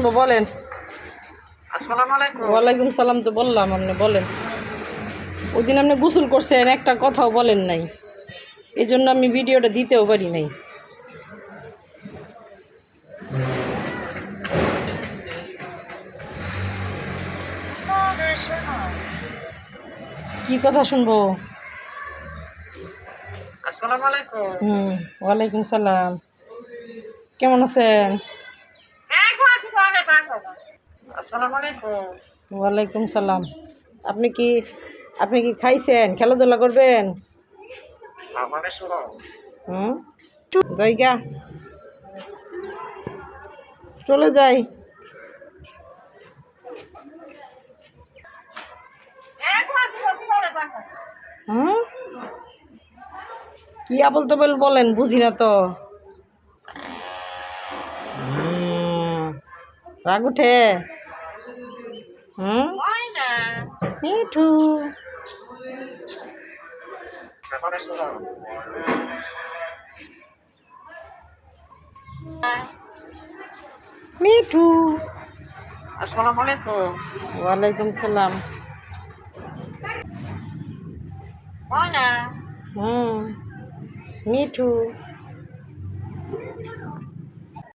বলেন। আসসালামু আলাইকুম। ওয়ালাইকুম সালাম। তো বললাম, আপনি বলেন। ওই দিন আপনি গোসল করছেন, একটা কথাও বলেন নাই, এই জন্য আমি ভিডিওটা দিতেও পারি নাই। কি কথা শুনবো? আসসালামু আলাইকুম। ওয়ালাইকুম সালাম। কেমন আছেন? আসসালামু আলাইকুম। ওয়ালাইকুম সালাম। আপনি কি আপনি কি খাইছেন? খেলাধুলা করবেন? আমারে শুনো। হুম, জায়গা চলে যাই। হুম, কি আবল তবল বলেন, বুঝি না তো। রাগ উঠে? হুম, মিঠু, আমারে শুনো। মিঠু। আসসালামু আলাইকুম। ওয়ালাইকুম সালাম। হয় না। হুম, মিঠু।